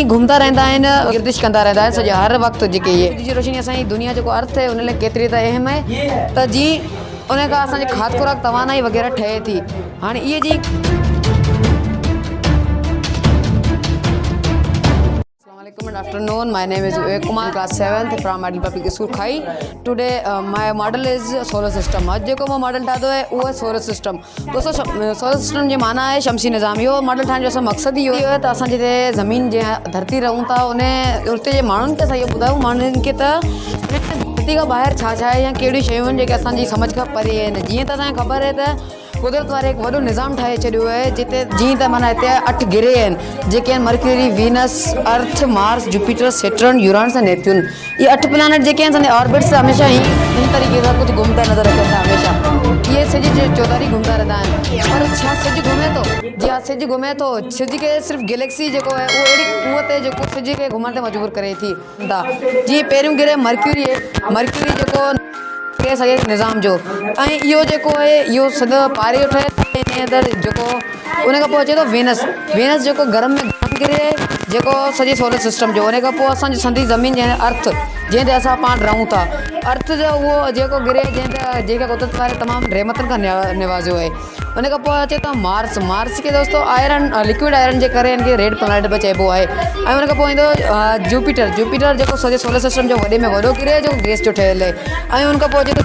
घूमता रहंदा आहिनि, गर्दिश कंदा रहंदा आहिनि सॼा हर वक़्तु जेके इहे जी रोशनी असांजी दुनिया जेको अर्थ आहे उन लाइ केतिरी त अहम आहे त जीअं उन खां असांजी खाद खुराक तवानाई वग़ैरह ठहे थी। हाणे इहे जी Good afternoon. My name is Vivek Kumar, class 7th from Model Public School Khai. Today my model is solar system. आज जेको मां मॉडल ठातो है वो है सोलर सिस्टम। दोस्तों सोलर सिस्टम जे माना है शमसी निज़ाम। यो मॉडल ठाहिण जो असां मक़सद इहो आहे त असां जिते ज़मीन जे धरती रहूं था उन उते जे माण्हुनि खे असां इहो ॿुधायूं माण्हुनि खे त धरती खां ॿाहिरि छा छा आहे या कहिड़ियूं शयूं आहिनि जेके असांजी सम्झ खां परे आहिनि। जीअं त असांखे ख़बर आहे त कुदरत वारे हिकु वॾो निज़ाम ठाहे छॾियो आहे जिते जीअं त माना हिते 8 गिरे आहिनि जेके आहिनि मर्क्यूरी, वीनस, अर्थ, मार्स, जुपिटर, सैटर्न, यूरानस ऐं नेपच्यून। ये 8 प्लानट जेके आहिनि असांजे ऑर्बिट्स हमेशह ही इन तरीक़े सां कुझु घुमंदा नज़र अचनि था हमेशह। ये सिज जे चौधारी घुमंदा रहंदा आहिनि पर छा सिज घुमे थो? जी हा सिज घुमे थो। सिज खे सिर्फ़ु गैलेक्सी जेको आहे उहो अहिड़ी क़ुवत आहे जेको सिज खे घुमण ते मजबूर करे थी। जीअं पहिरियों गिरे मर्क्यूरी आहे। मर्क्यूरी जेको के सॼे निज़ाम जो ऐं इहो जेको आहे इहो सॼो पारे ठहे इनजे अंदरि जेको उन खां पोइ अचे थो वेनस। वेनस जेको गरम में गरम गिरे जेको सॼे सोलर सिस्टम जो उन खां पोइ असांजी संदी ज़मीन जंहिं अर्थ जंहिं ते असां पाण रहूं था अर्थ जो उहो जेको गिरे जंहिं ते जेके कुदरत वारे तमामु रहमतनि खां निवाज़ियो आहे। उन खां पोइ अचे थो मार्स। मार्स खे दोस्तो आयरन लिक्विड आयरन जे करे इनखे रेड प्लैनेट बि चइबो आहे। ऐं उन खां पोइ ईंदो जुपिटर। जुपिटर जेको सॼे सोलर सिस्टम जो वॾे में वॾो गिरे जेको गैस जो ठहियलु आहे। ऐं उन खां पोइ अचे थो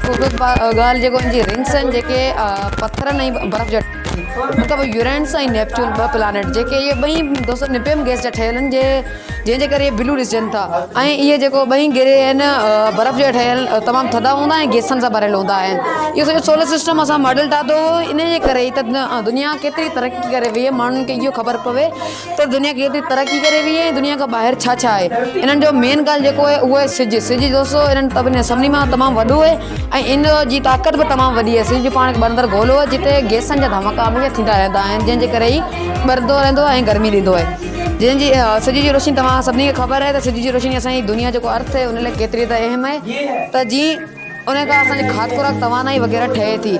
ॻाल्हि जेको हिनजी रिंग्स आहिनि जेके पथरनि ऐं बर्फ़ जा उन खां पोइ यूरेनस ऐं नेपच्यून 2 प्लानट जेके इहे ॿई दोस्तो निपियम गैस जा ठहियल आहिनि जंहिंजे करे इहे ब्लू ॾिसजनि था। ऐं इहे जेको ॿई गिरे आहिनि बर्फ़ जा ठहियल तमामु थधा हूंदा ऐं गैसनि सां भरियल हूंदा आहिनि। इहो सॼो सोलर सिस्टम असां मॉडल ठातो इन जे करे ई त दुनिया केतिरी तरक़ी करे वई आहे। माण्हुनि खे इहो ख़बर पवे त दुनिया केतिरी तरक़ी करे वई आहे ऐं दुनिया खां ॿाहिरि छा छा आहे। इन्हनि जो मेन ॻाल्हि जेको आहे उहो आहे सिज। सिज दोस्तो इन्हनि सभिनी मां तमामु वॾो आहे ऐं इन जी ताक़त बि तमामु वॾी आहे। सिज पाण हिकु ॿंदरु गोलो आहे जिते गैसनि जा धमाका हमेशह थींदा रहंदा आहिनि जंहिंजे करे ई ॿरंदो रहंदो आहे ऐं गर्मी ॾींदो आहे। जंहिंजी सिज जी रोशनी तव्हां सभिनी खे ख़बर आहे त सिज जी रोशनी असांजी दुनिया जेको अर्थ आहे उन लाइ केतिरी त अहम आहे त जीअं उन खां असांजी खाद खुराक तवानाई वग़ैरह ठहे थी।